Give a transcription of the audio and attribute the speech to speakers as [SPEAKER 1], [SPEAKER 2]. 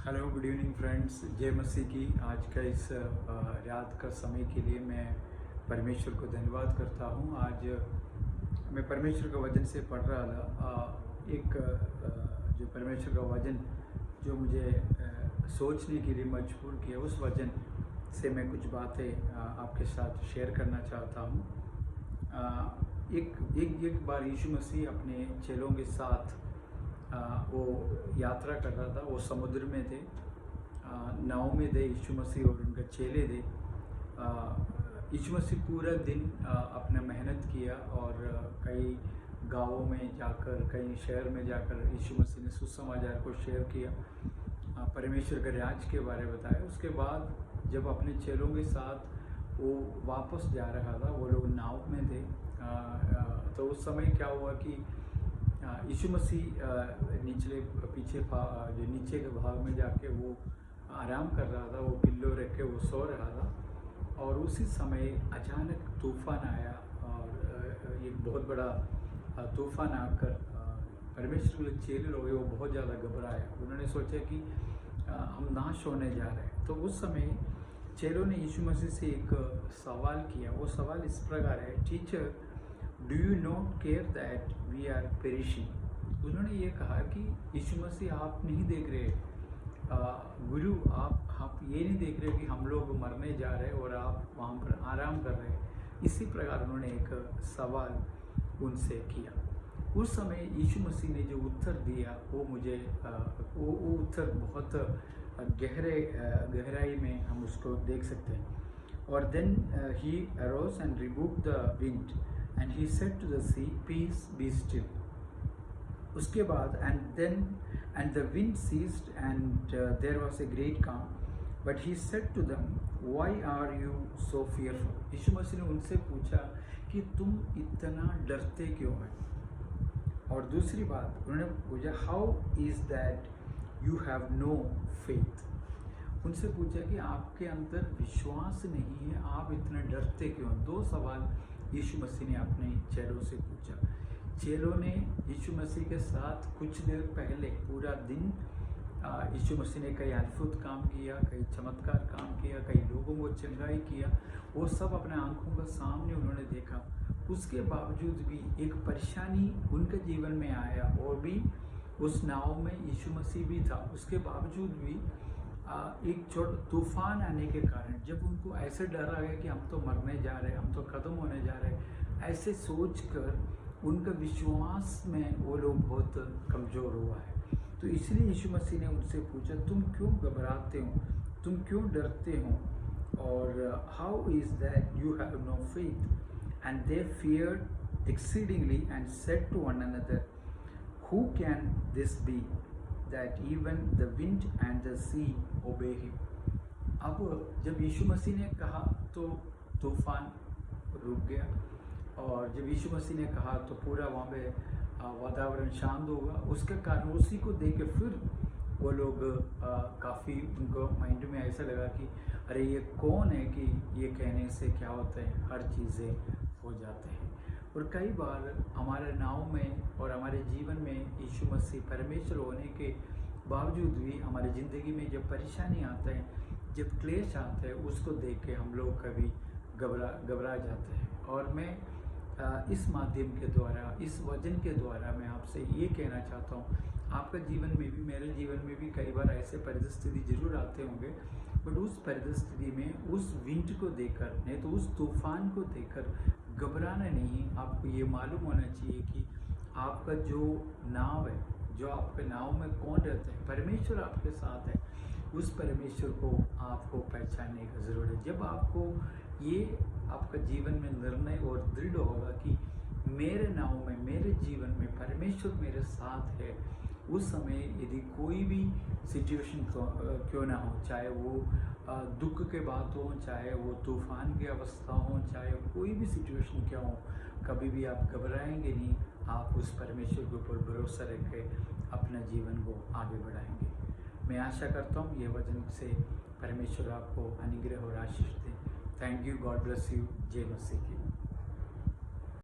[SPEAKER 1] Hello good evening friends. जय मसीह की। आज का इस रात का समय के लिए मैं परमेश्वर को धन्यवाद करता हूँ। आज मैं परमेश्वर का वचन से पढ़ रहा था। जो परमेश्वर का वचन जो मुझे सोचने के लिए मजबूर किया, उस वचन से मैं कुछ बातें आपके साथ शेयर करना चाहता हूँ। एक बार यीशु मसीह अपने चेलों के साथ वो यात्रा कर रहा था। वो समुद्र में थे, नाव में थे यीशु मसीह और उनके चेले थे। यीशु मसीह पूरा दिन अपना मेहनत किया और कई गांवों में जाकर, कई शहर में जाकर यीशु मसीह ने सुसमाचार को शेयर किया, परमेश्वर के राज के बारे में बताया। उसके बाद जब अपने चेलों के साथ वो वापस जा रहा था, वो लोग नाव में थे, तो उस समय क्या हुआ कि यीशु मसीह जो नीचे के भाग में जाके वो आराम कर रहा था। वो पिल्लो रख के वो सो रहा था और उसी समय अचानक तूफान आया और एक बहुत बड़ा तूफान आकर परमेश्वर के चेले लोग वो बहुत ज़्यादा घबराए। उन्होंने सोचा कि हम नाश होने जा रहे हैं। तो उस समय चेलों ने यीशु मसीह से एक सवाल किया। वो सवाल इस प्रकार है, teacher do you not care that we are perishing. उन्होंने ये कहा कि यीशु मसीह आप नहीं देख रहे, गुरु आप ये नहीं देख रहे कि हम लोग मरने जा रहे हैं और आप वहाँ पर आराम कर रहे हैं। इसी प्रकार उन्होंने एक सवाल उनसे किया। उस समय यीशु मसीह ने जो उत्तर दिया वो मुझे वो उत्तर बहुत गहराई में हम उसको देख सकते हैं। और then he arose and rebuked the wind and he said to the sea, peace, be still. उसके बाद and the wind ceased and there was a great calm. But he said to them, why are you so fearful? यीशु मसीह ने उनसे पूछा कि तुम इतना डरते क्यों हैं। और दूसरी बात उन्होंने पूछा, how is that you have no faith? उनसे पूछा कि आपके अंदर विश्वास नहीं है, आप इतना डरते क्यों। दो सवाल यीशु मसीह ने अपने चेलों से पूछा। चेलों ने यीशु मसीह के साथ कुछ देर पहले पूरा दिन यीशु मसीह ने कई अद्भुत काम किया, कई चमत्कार काम किया, कई लोगों को चंगाई किया। वो सब अपने आंखों के सामने उन्होंने देखा। उसके बावजूद भी एक परेशानी उनके जीवन में आया और भी उस नाव में यीशु मसीह भी था। उसके बावजूद भी एक तूफान आने के कारण जब उनको ऐसे डर आ गया कि हम तो मरने जा रहे हैं, हम तो ख़त्म होने जा रहे हैं, ऐसे सोचकर उनका विश्वास में वो लोग बहुत कमज़ोर हुआ है। तो इसलिए यीशु मसीह ने उनसे पूछा, तुम क्यों घबराते हो, तुम क्यों डरते हो, और how is that you have no faith. And they feared exceedingly and said to one another, who can this be that even the wind and the sea obey him. अब जब यीशु मसीह ने कहा तो तूफान रुक गया, और जब यीशु मसीह ने कहा तो पूरा वहाँ पे वातावरण शांत होगा। उसके कारण उसी को देख के फिर वो लोग काफ़ी उनको माइंड में ऐसा लगा कि अरे ये कौन है कि ये कहने से क्या होता है, हर चीज़ें हो जाते हैं। और कई बार हमारे नाव में और हमारे जीवन में यीशु मसीह परमेश्वर होने के बावजूद भी हमारी ज़िंदगी में जब परेशानी आता है, जब क्लेश आता है, उसको देख के हम लोग कभी घबरा जाते हैं। और मैं इस माध्यम के द्वारा, इस वचन के द्वारा मैं आपसे ये कहना चाहता हूँ, आपका जीवन में भी, मेरे जीवन में भी कई बार ऐसे परिस्थिति जरूर आते होंगे, बट उस परिस्थिति में उस विंड को देखकर, नहीं तो उस तूफान को देखकर घबराना नहीं। आपको ये मालूम होना चाहिए कि आपका जो नाव है, जो आपके नाव में कौन रहता है, परमेश्वर आपके साथ है। उस परमेश्वर को आपको पहचानने की ज़रूरत है। जब आपको ये आपका जीवन में निर्णय और दृढ़ होगा कि मेरे नाव में, मेरे जीवन में परमेश्वर मेरे साथ है, उस समय यदि कोई भी सिचुएशन क्यों ना हो, चाहे वो दुख के बात हो, चाहे वो तूफान की अवस्था हो, चाहे कोई भी सिचुएशन क्या हो, कभी भी आप घबराएंगे नहीं। आप उस परमेश्वर के ऊपर भरोसा रख के अपना जीवन को आगे बढ़ाएंगे। मैं आशा करता हूँ ये वचन से परमेश्वर आपको अनुग्रह और आशीष दे। Thank you, God bless you. जय मसीह की।